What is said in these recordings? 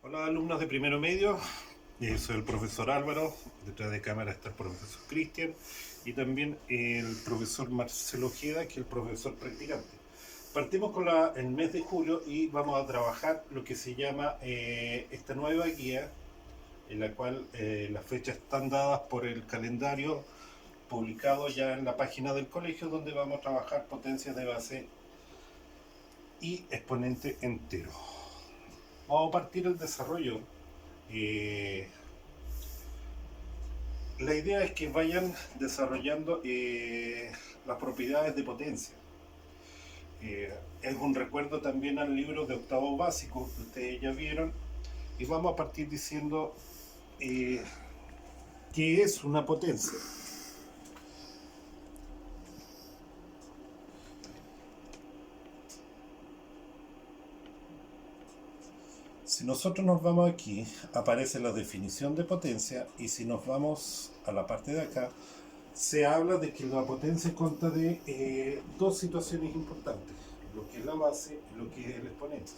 Hola alumnos de primero medio, soy el profesor Álvaro, detrás de cámara está el profesor Cristian y también el profesor Marcelo Ojeda, que es el profesor practicante. Partimos con el mes de julio y vamos a trabajar lo que se llama esta nueva guía, en la cual las fechas están dadas por el calendario publicado ya en la página del colegio, donde vamos a trabajar potencias de base y exponente entero. Vamos a partir el desarrollo. La idea es que vayan desarrollando las propiedades de potencia. Es un recuerdo también al libro de octavo básico que ustedes ya vieron, y vamos a partir diciendo qué es una potencia. Si nosotros nos vamos aquí, aparece la definición de potencia, y si nos vamos a la parte de acá, se habla de que la potencia consta de dos situaciones importantes: lo que es la base y lo que es el exponente.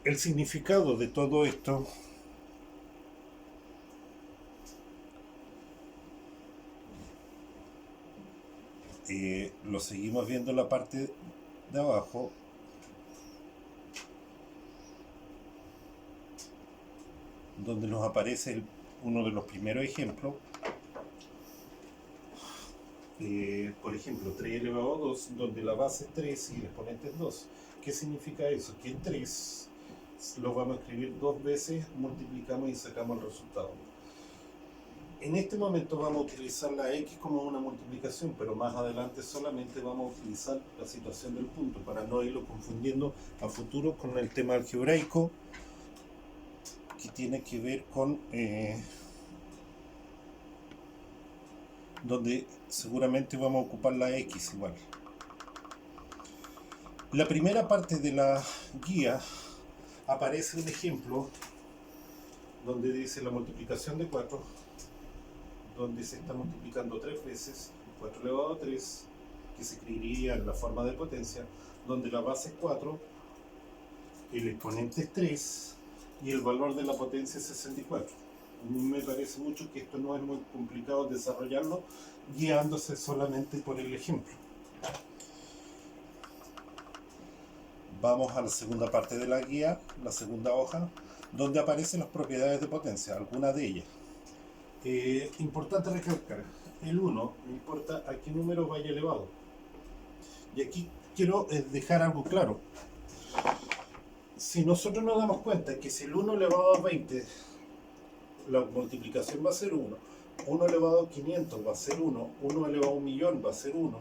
El significado de todo esto lo seguimos viendo en la parte de abajo, donde nos aparece uno de los primeros ejemplos. Por ejemplo, 3 elevado a 2, donde la base es 3 y el exponente es 2. ¿Qué significa eso? Que 3 lo vamos a escribir dos veces, multiplicamos y sacamos el resultado. En este momento vamos a utilizar la x como una multiplicación, pero más adelante solamente vamos a utilizar la situación del punto, para no irlo confundiendo a futuro con el tema algebraico, que tiene que ver con donde seguramente vamos a ocupar la x igual. La primera parte de la guía aparece un ejemplo donde dice la multiplicación de 4, donde se está multiplicando 3 veces, 4 elevado a 3, que se escribiría en la forma de potencia, donde la base es 4, el exponente es 3 y el valor de la potencia es 64. Me parece mucho que esto no es muy complicado desarrollarlo, guiándose solamente por el ejemplo. Vamos a la segunda parte de la guía, la segunda hoja, donde aparecen las propiedades de potencia, algunas de ellas. Importante recalcar, el 1 no importa a qué número vaya elevado. Y aquí quiero dejar algo claro. Si nosotros nos damos cuenta que si el 1 elevado a 20, la multiplicación va a ser 1, 1 elevado a 500 va a ser 1, 1 elevado a 1.000.000 va a ser 1,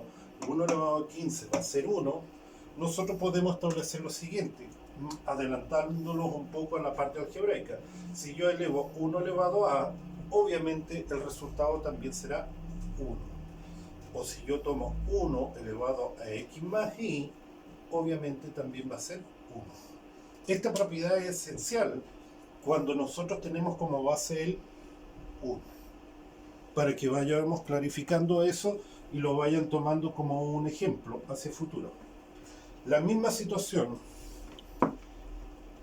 1 elevado a 15 va a ser 1, nosotros podemos establecer lo siguiente, adelantándonos un poco a la parte algebraica. Si yo elevo 1 elevado a, obviamente el resultado también será 1. O si yo tomo 1 elevado a x más y, obviamente también va a ser 1. Esta propiedad es esencial cuando nosotros tenemos como base el 1, para que vayamos clarificando eso y lo vayan tomando como un ejemplo hacia el futuro. La misma situación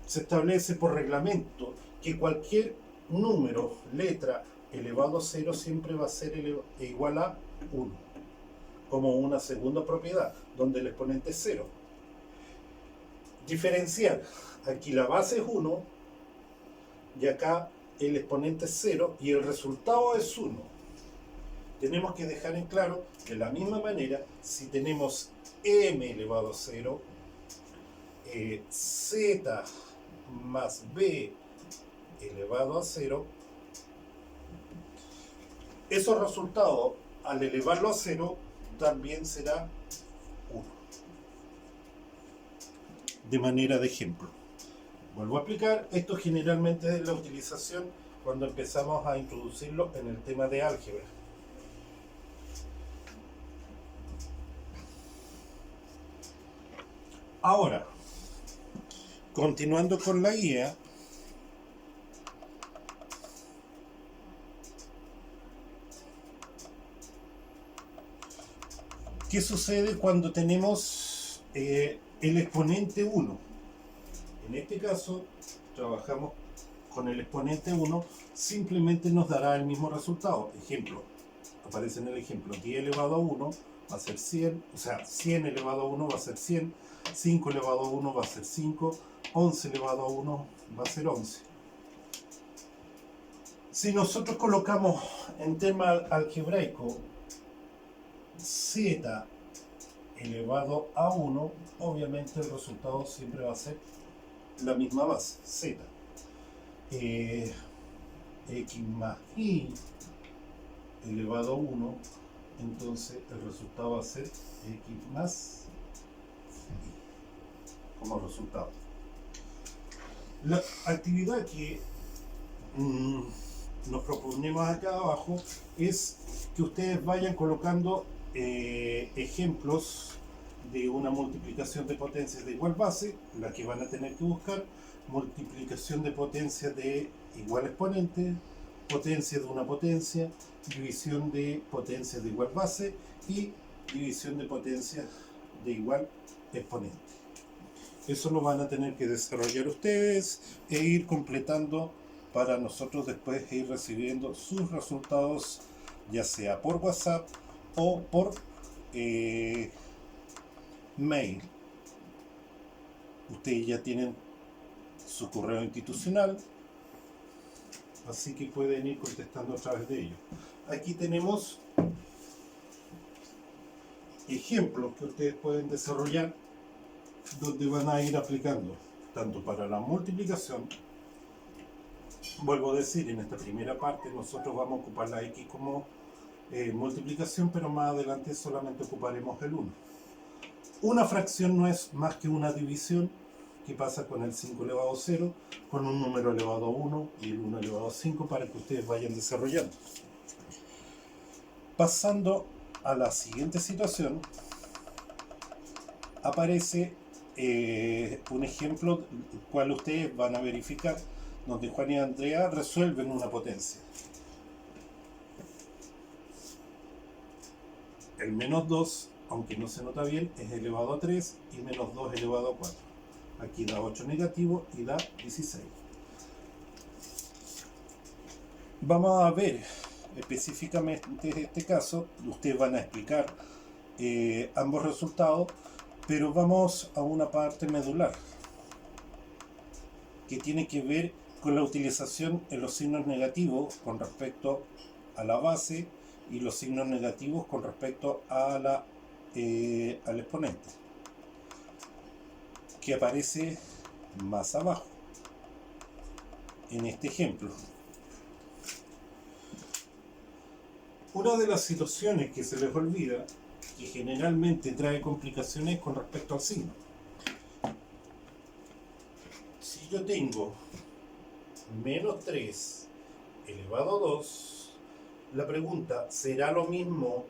se establece por reglamento, que cualquier número, letra, elevado a 0 siempre va a ser igual a 1, como una segunda propiedad, donde el exponente es 0. Diferenciar, aquí la base es 1, y acá el exponente es 0, y el resultado es 1. Tenemos que dejar en claro, de la misma manera, si tenemos m elevado a 0, z más b elevado a 0, esos resultados, al elevarlo a 0, también será 1. De manera de ejemplo. Vuelvo a explicar, esto generalmente es la utilización cuando empezamos a introducirlo en el tema de álgebra. Ahora, continuando con la guía, ¿qué sucede cuando tenemos el exponente 1? En este caso, trabajamos con el exponente 1, simplemente nos dará el mismo resultado. Ejemplo, aparece en el ejemplo, 10 elevado a 1 va a ser 100, o sea, 100 elevado a 1 va a ser 100, 5 elevado a 1 va a ser 5, 11 elevado a 1 va a ser 11. Si nosotros colocamos en tema algebraico z elevado a 1, obviamente el resultado siempre va a ser la misma base, z. X más y elevado a 1, entonces el resultado va a ser x más y como resultado. La actividad que nos proponemos acá abajo es que ustedes vayan colocando ejemplos de una multiplicación de potencias de igual base, la que van a tener que buscar, multiplicación de potencias de igual exponente, potencia de una potencia, división de potencias de igual base y división de potencias de igual exponente. Eso lo van a tener que desarrollar ustedes e ir completando para nosotros después ir recibiendo sus resultados, ya sea por WhatsApp o por mail. Ustedes ya tienen su correo institucional, así que pueden ir contestando a través de ellos. Aquí tenemos ejemplos que ustedes pueden desarrollar donde van a ir aplicando tanto para la multiplicación. Vuelvo a decir, en esta primera parte nosotros vamos a ocupar la x como multiplicación, pero más adelante solamente ocuparemos el 1. Una fracción no es más que una división. ¿Qué pasa con el 5 elevado a 0? Con un número elevado a 1 y el 1 elevado a 5 para que ustedes vayan desarrollando. Pasando a la siguiente situación, aparece un ejemplo el cual ustedes van a verificar donde Juan y Andrea resuelven una potencia. El menos 2, aunque no se nota bien, es elevado a 3 y menos 2 elevado a 4. Aquí da 8 negativo y da 16. Vamos a ver específicamente este caso. Ustedes van a explicar ambos resultados, pero vamos a una parte medular que tiene que ver con la utilización de los signos negativos con respecto a la base y los signos negativos con respecto a al exponente, que aparece más abajo en este ejemplo. Una de las situaciones que se les olvida, que generalmente trae complicaciones con respecto al signo. Si yo tengo menos 3 elevado a 2, la pregunta, ¿será lo mismo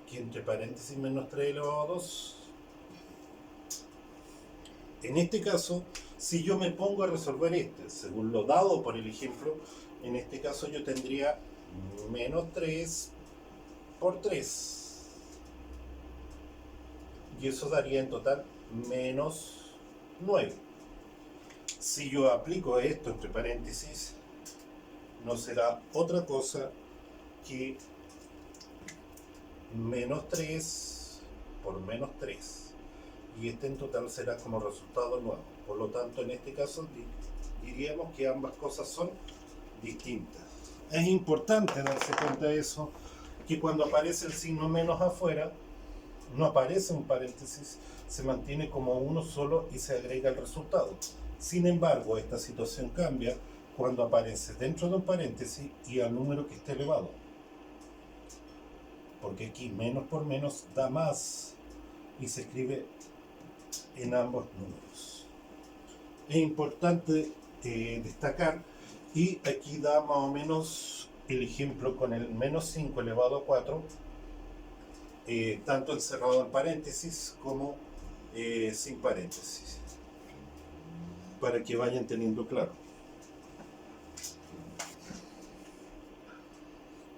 que entre paréntesis menos 3 elevado a 2? En este caso, si yo me pongo a resolver según lo dado por el ejemplo, en este caso yo tendría menos 3 por 3. Y eso daría en total menos 9. Si yo aplico esto entre paréntesis, no será otra cosa que menos 3 por menos 3. Y en total será como resultado 9. Por lo tanto, en este caso diríamos que ambas cosas son distintas. Es importante darse cuenta de eso, que cuando aparece el signo menos afuera, no aparece un paréntesis, se mantiene como uno solo y se agrega el resultado. Sin embargo, esta situación cambia cuando aparece dentro de un paréntesis y al número que esté elevado. Porque aquí menos por menos da más y se escribe en ambos números. Es importante destacar, y aquí da más o menos el ejemplo con el menos 5 elevado a 4, tanto encerrado en paréntesis como sin paréntesis, para que vayan teniendo claro.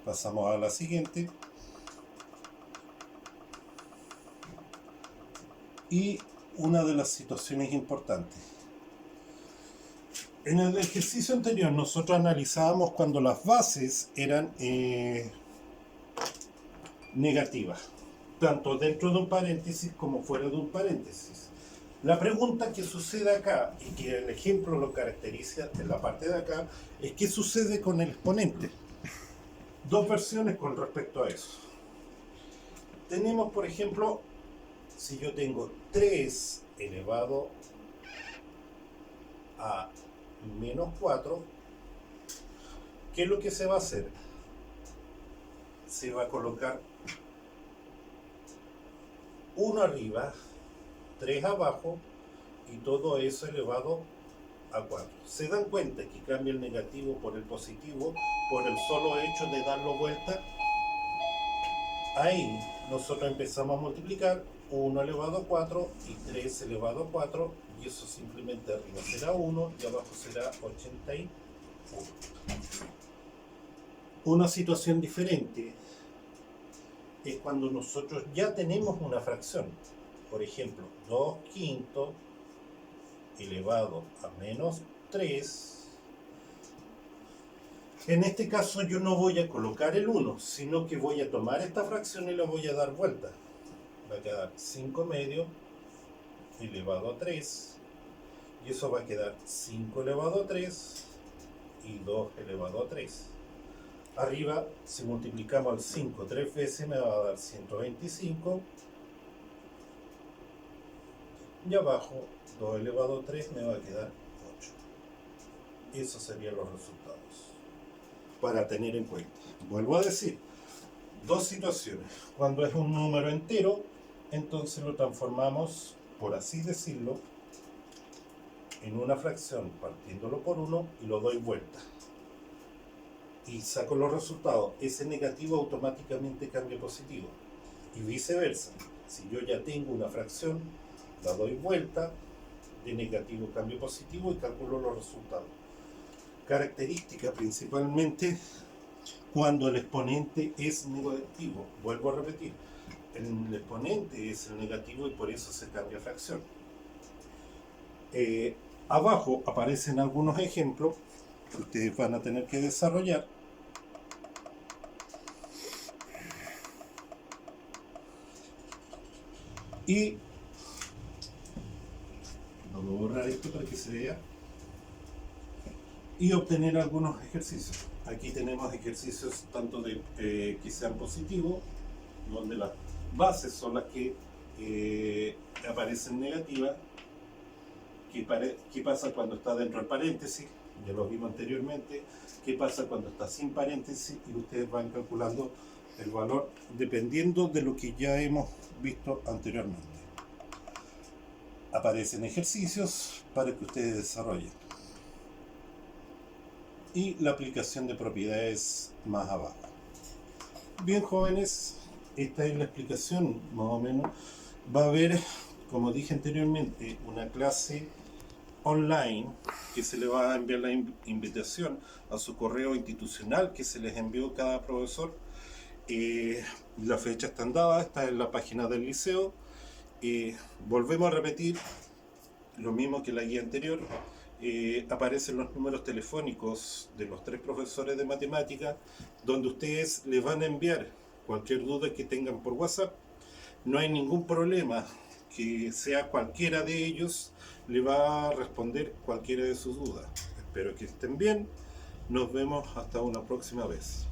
Pasamos a la siguiente. Y una de las situaciones importantes, En el ejercicio anterior nosotros analizábamos cuando las bases eran negativas, tanto dentro de un paréntesis como fuera de un paréntesis. La pregunta que sucede acá, y que el ejemplo lo caracteriza en la parte de acá, es qué sucede con el exponente. Dos versiones con respecto a eso. Tenemos, por ejemplo, si yo tengo 3 elevado a menos 4, ¿qué es lo que se va a hacer? Se va a colocar 1 arriba, 3 abajo y todo eso elevado a 4. ¿Se dan cuenta que cambia el negativo por el positivo por el solo hecho de darlo vuelta? Ahí nosotros empezamos a multiplicar 1 elevado a 4 y 3 elevado a 4, y eso simplemente arriba será 1 y abajo será 81. Una situación diferente es cuando nosotros ya tenemos una fracción. Por ejemplo, 2 quintos elevado a menos 3. En este caso yo no voy a colocar el 1, sino que voy a tomar esta fracción y la voy a dar vuelta. Va a quedar 5 medios elevado a 3. Y eso va a quedar 5 elevado a 3 y 2 elevado a 3. Arriba, si multiplicamos el 5 3 veces, me va a dar 125. Y abajo, 2 elevado a 3 me va a quedar 8. Esos serían los resultados para tener en cuenta. Vuelvo a decir, dos situaciones. Cuando es un número entero, entonces lo transformamos, por así decirlo, en una fracción partiéndolo por 1 y lo doy vuelta. Y saco los resultados. Ese negativo automáticamente cambia a positivo. Y viceversa. Si yo ya tengo una fracción, la doy vuelta, de negativo cambio a positivo y calculo los resultados. Característica principalmente cuando el exponente es negativo. Vuelvo a repetir, el exponente es el negativo y por eso se cambia fracción. Abajo aparecen algunos ejemplos que ustedes van a tener que desarrollar. Y vamos a borrar esto para que se vea. Y obtener algunos ejercicios. Aquí tenemos ejercicios tanto de que sean positivos, donde las bases son las que aparecen negativas. ¿Qué pasa cuando está dentro del paréntesis? Ya lo vimos anteriormente. ¿Qué pasa cuando está sin paréntesis? Y ustedes van calculando el valor dependiendo de lo que ya hemos visto anteriormente. Aparecen ejercicios para que ustedes desarrollen. Y la aplicación de propiedades más abajo. Bien, jóvenes, esta es la explicación más o menos. Va a haber, como dije anteriormente, una clase online que se le va a enviar la invitación a su correo institucional que se les envió cada profesor. La fecha está dada, está en la página del liceo. Volvemos a repetir lo mismo que la guía anterior. Aparecen los números telefónicos de los 3 profesores de matemática, donde ustedes les van a enviar cualquier duda que tengan por WhatsApp. No hay ningún problema, que sea cualquiera de ellos le va a responder cualquiera de sus dudas. Espero que estén bien. Nos vemos hasta una próxima vez.